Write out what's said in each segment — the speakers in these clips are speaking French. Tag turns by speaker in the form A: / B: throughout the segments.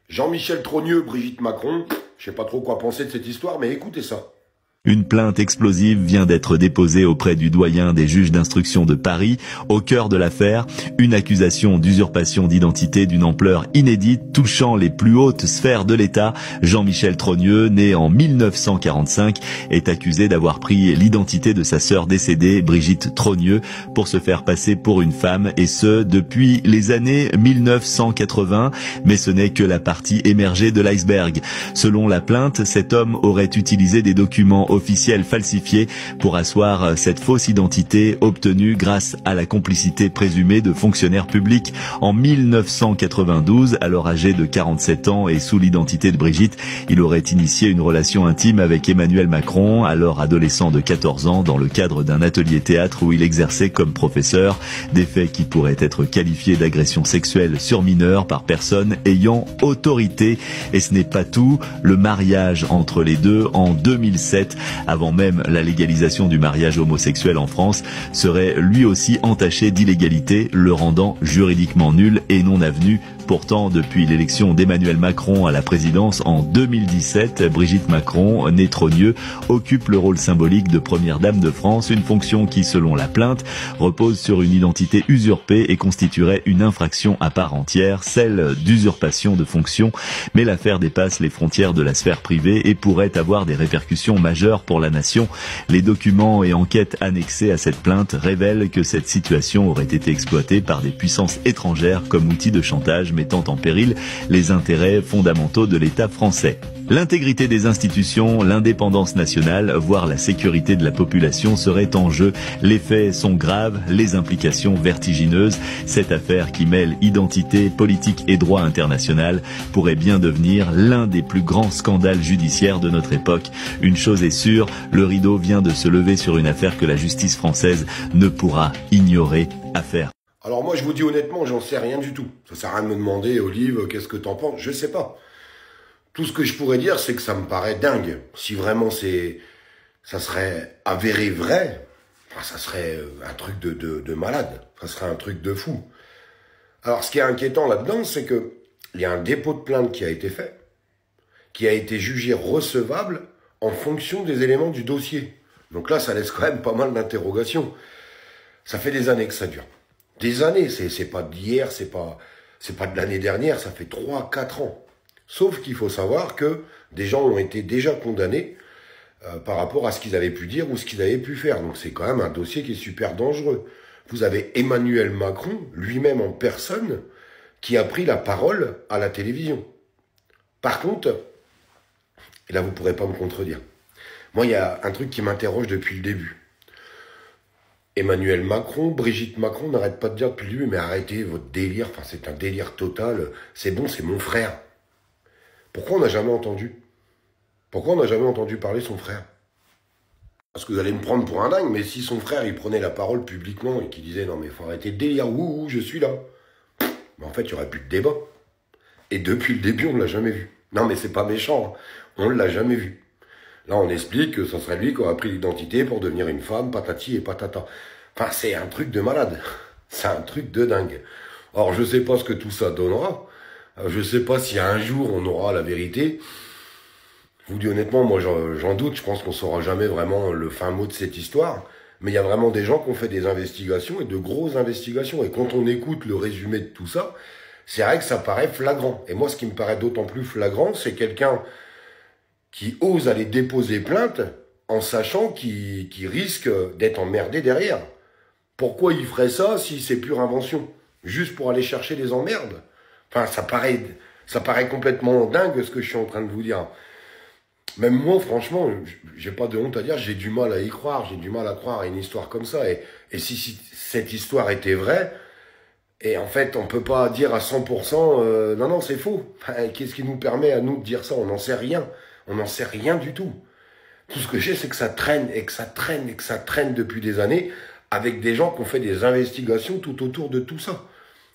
A: Jean-Michel Trogneux, Brigitte Macron, je sais pas trop quoi penser de cette histoire, mais écoutez ça.
B: Une plainte explosive vient d'être déposée auprès du doyen des juges d'instruction de Paris. Au cœur de l'affaire, une accusation d'usurpation d'identité d'une ampleur inédite touchant les plus hautes sphères de l'État. Jean-Michel Trogneux, né en 1945, est accusé d'avoir pris l'identité de sa sœur décédée, Brigitte Trogneux, pour se faire passer pour une femme, et ce, depuis les années 1980. Mais ce n'est que la partie émergée de l'iceberg. Selon la plainte, cet homme aurait utilisé des documents officiels falsifiés pour asseoir cette fausse identité obtenue grâce à la complicité présumée de fonctionnaires publics. En 1992, alors âgé de 47 ans et sous l'identité de Brigitte, il aurait initié une relation intime avec Emmanuel Macron, alors adolescent de 14 ans, dans le cadre d'un atelier théâtre où il exerçait comme professeur. Des faits qui pourraient être qualifiés d'agression sexuelle sur mineurs par personne ayant autorité. Et ce n'est pas tout, le mariage entre les deux en 2007, avant même la légalisation du mariage homosexuel en France, serait lui aussi entaché d'illégalité, le rendant juridiquement nul et non avenu. Pourtant, depuis l'élection d'Emmanuel Macron à la présidence en 2017, Brigitte Macron, née Trogneux, occupe le rôle symbolique de première dame de France, une fonction qui, selon la plainte, repose sur une identité usurpée et constituerait une infraction à part entière, celle d'usurpation de fonction. Mais l'affaire dépasse les frontières de la sphère privée et pourrait avoir des répercussions majeures pour la nation. Les documents et enquêtes annexés à cette plainte révèlent que cette situation aurait été exploitée par des puissances étrangères comme outil de chantage, mettant en péril les intérêts fondamentaux de l'État français. L'intégrité des institutions, l'indépendance nationale, voire la sécurité de la population seraient en jeu. Les faits sont graves, les implications vertigineuses. Cette affaire qui mêle identité, politique et droit international pourrait bien devenir l'un des plus grands scandales judiciaires de notre époque. Une chose est sûre, le rideau vient de se lever sur une affaire que la justice française ne pourra ignorer. Affaire.
A: Alors moi, je vous dis honnêtement, j'en sais rien du tout. Ça sert à rien de me demander, Olive, qu'est-ce que t'en penses? Je sais pas. Tout ce que je pourrais dire, c'est que ça me paraît dingue. Si vraiment ça serait avéré vrai, ça serait un truc de malade. Ça serait un truc de fou. Alors, ce qui est inquiétant là-dedans, c'est que il y a un dépôt de plainte qui a été fait, qui a été jugé recevable en fonction des éléments du dossier. Donc là, ça laisse quand même pas mal d'interrogations. Ça fait des années que ça dure. Des années, c'est pas d'hier, c'est pas de l'année dernière, ça fait 3-4 ans. Sauf qu'il faut savoir que des gens ont été déjà condamnés par rapport à ce qu'ils avaient pu dire ou ce qu'ils avaient pu faire. Donc c'est quand même un dossier qui est super dangereux. Vous avez Emmanuel Macron, lui-même en personne, qui a pris la parole à la télévision. Par contre, et là vous pourrez pas me contredire, moi il y a un truc qui m'interroge depuis le début. Emmanuel Macron, Brigitte Macron n'arrête pas de dire depuis le début, mais arrêtez votre délire, enfin c'est un délire total, c'est bon, c'est mon frère. Pourquoi on n'a jamais entendu? Pourquoi on n'a jamais entendu parler son frère? Parce que vous allez me prendre pour un dingue, mais si son frère il prenait la parole publiquement et qu'il disait non mais faut arrêter le délire, ouh, je suis là. Mais en fait il n'y aurait plus de débat. Et depuis le début on ne l'a jamais vu. Non mais c'est pas méchant, hein. On ne l'a jamais vu. Là, on explique que ce serait lui qui aurait pris l'identité pour devenir une femme, patati et patata. Enfin, c'est un truc de malade. C'est un truc de dingue. Or, je sais pas ce que tout ça donnera. Je sais pas si un jour on aura la vérité. Je vous dis honnêtement, moi j'en doute. Je pense qu'on saura jamais vraiment le fin mot de cette histoire. Mais il y a vraiment des gens qui ont fait des investigations et de grosses investigations. Et quand on écoute le résumé de tout ça, c'est vrai que ça paraît flagrant. Et moi, ce qui me paraît d'autant plus flagrant, c'est quelqu'un qui ose aller déposer plainte en sachant qu'il risque d'être emmerdé derrière. Pourquoi il ferait ça si c'est pure invention? Juste pour aller chercher des emmerdes? Enfin, ça paraît complètement dingue ce que je suis en train de vous dire. Même moi, franchement, j'ai pas de honte à dire, j'ai du mal à y croire, j'ai du mal à croire à une histoire comme ça. Et si cette histoire était vraie, et en fait, on peut pas dire à 100%, non, c'est faux. Enfin, qu'est-ce qui nous permet à nous de dire ça? On n'en sait rien. On n'en sait rien du tout. Tout ce que j'ai, c'est que ça traîne, et que ça traîne, et que ça traîne depuis des années, avec des gens qui ont fait des investigations tout autour de tout ça.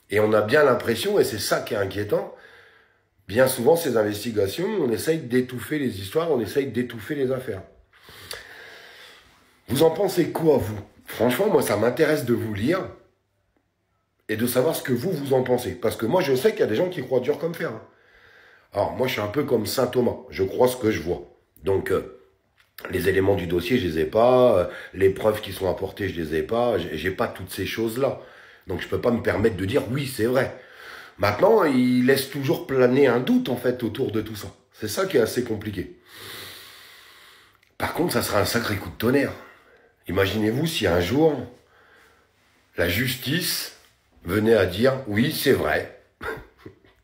A: Et on a bien l'impression, et c'est ça qui est inquiétant, bien souvent, ces investigations, on essaye d'étouffer les histoires, on essaye d'étouffer les affaires. Vous en pensez quoi, vous? Franchement, moi, ça m'intéresse de vous lire, et de savoir ce que vous en pensez. Parce que moi, je sais qu'il y a des gens qui croient dur comme fer, hein. Alors, moi, je suis un peu comme saint Thomas. Je crois ce que je vois. Donc, les éléments du dossier, je les ai pas. Les preuves qui sont apportées, je les ai pas. J'ai pas toutes ces choses-là. Donc, je peux pas me permettre de dire oui, c'est vrai. Maintenant, il laisse toujours planer un doute, en fait, autour de tout ça. C'est ça qui est assez compliqué. Par contre, ça sera un sacré coup de tonnerre. Imaginez-vous si un jour, la justice venait à dire « Oui, c'est vrai ».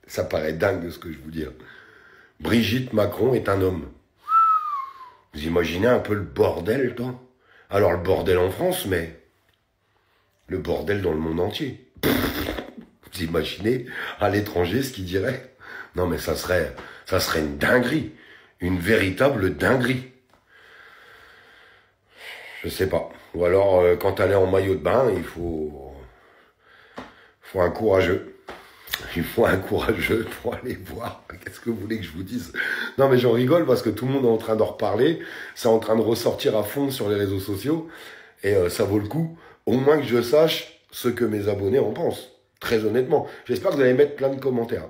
A: Ça paraît dingue de ce que je vous dis. Brigitte Macron est un homme. Vous imaginez un peu le bordel, toi? Alors, le bordel en France, mais le bordel dans le monde entier. Vous imaginez à l'étranger ce qu'il dirait? Non, mais ça serait une dinguerie. Une véritable dinguerie. Je sais pas. Ou alors, quand elle est en maillot de bain, il faut un courageux. Il faut un courageux pour aller voir. Qu'est-ce que vous voulez que je vous dise? Non, mais j'en rigole parce que tout le monde est en train d'en reparler. C'est en train de ressortir à fond sur les réseaux sociaux. Et ça vaut le coup. Au moins que je sache ce que mes abonnés en pensent. Très honnêtement. J'espère que vous allez mettre plein de commentaires.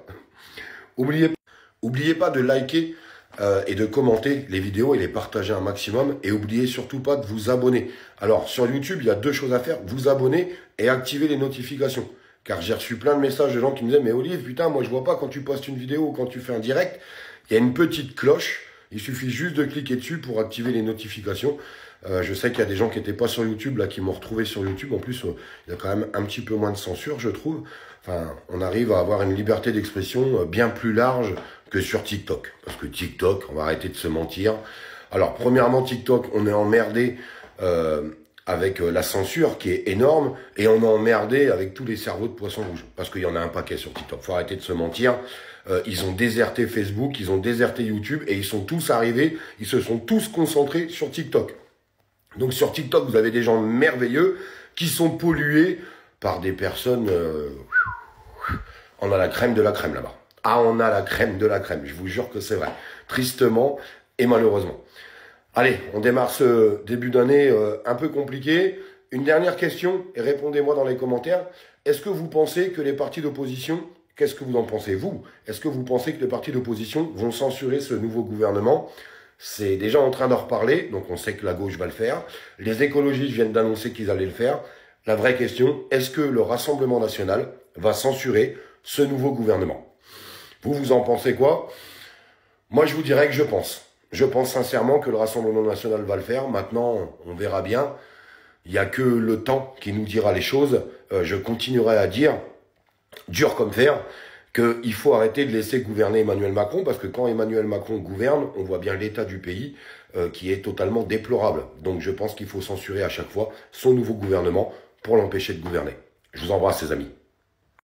A: Oubliez pas de liker et de commenter les vidéos et les partager un maximum. Et oubliez surtout pas de vous abonner. Alors, sur YouTube, il y a 2 choses à faire. Vous abonner et activer les notifications. Car j'ai reçu plein de messages de gens qui me disaient « Mais Olive, putain, moi je vois pas quand tu postes une vidéo ou quand tu fais un direct. » Il y a une petite cloche. Il suffit juste de cliquer dessus pour activer les notifications. Je sais qu'il y a des gens qui n'étaient pas sur YouTube, là, qui m'ont retrouvé sur YouTube. En plus, il y a quand même un petit peu moins de censure, je trouve. Enfin, on arrive à avoir une liberté d'expression bien plus large que sur TikTok. Parce que TikTok, on va arrêter de se mentir. Alors, premièrement, TikTok, on est emmerdé avec la censure qui est énorme, et on est emmerdé avec tous les cerveaux de poisson rouge, parce qu'il y en a un paquet sur TikTok. Faut arrêter de se mentir. Ils ont déserté Facebook, ils ont déserté YouTube, et ils sont tous arrivés, ils se sont tous concentrés sur TikTok. Donc sur TikTok, vous avez des gens merveilleux qui sont pollués par des personnes... on a la crème de la crème là-bas. Ah, on a la crème de la crème, je vous jure que c'est vrai. Tristement et malheureusement. Allez, on démarre ce début d'année un peu compliqué. Une dernière question, et répondez-moi dans les commentaires. Est-ce que vous pensez que les partis d'opposition, qu'est-ce que vous en pensez, vous? Est-ce que vous pensez que les partis d'opposition vont censurer ce nouveau gouvernement? C'est déjà en train d'en reparler, donc on sait que la gauche va le faire. Les écologistes viennent d'annoncer qu'ils allaient le faire. La vraie question, est-ce que le Rassemblement national va censurer ce nouveau gouvernement? Vous en pensez quoi? Moi, je vous dirais que je pense. Je pense sincèrement que le Rassemblement national va le faire. Maintenant, on verra bien. Il n'y a que le temps qui nous dira les choses. Je continuerai à dire, dur comme fer, qu'il faut arrêter de laisser gouverner Emmanuel Macron, parce que quand Emmanuel Macron gouverne, on voit bien l'état du pays qui est totalement déplorable. Donc je pense qu'il faut censurer à chaque fois son nouveau gouvernement pour l'empêcher de gouverner. Je vous embrasse, les amis.